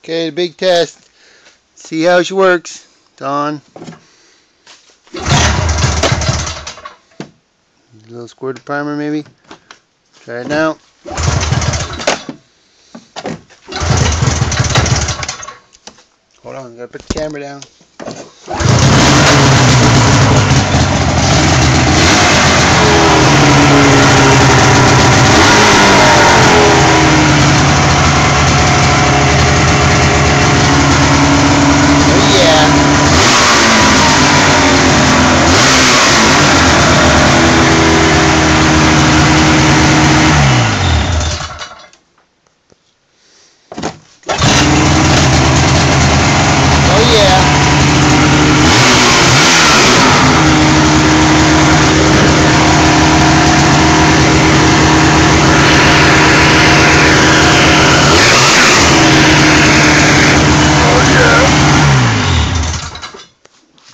Okay, the big test. See how she works. It's on. A little squirt of primer maybe. Try it now. Hold on, gotta put the camera down.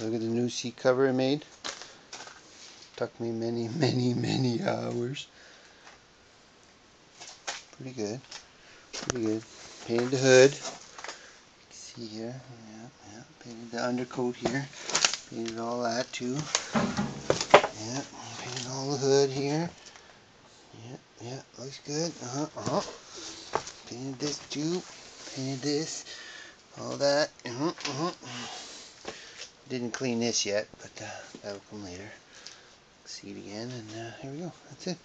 Look at the new seat cover I made. Took me many hours. Pretty good. Pretty good. Painted the hood. See here. Yeah. Painted the undercoat here. Painted all that too. Yeah. Painted all the hood here. Yeah. Looks good. Painted this too. Painted this. All that. Didn't clean this yet, but that'll come later. See it again, and here we go. That's it.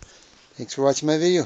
Thanks for watching my video.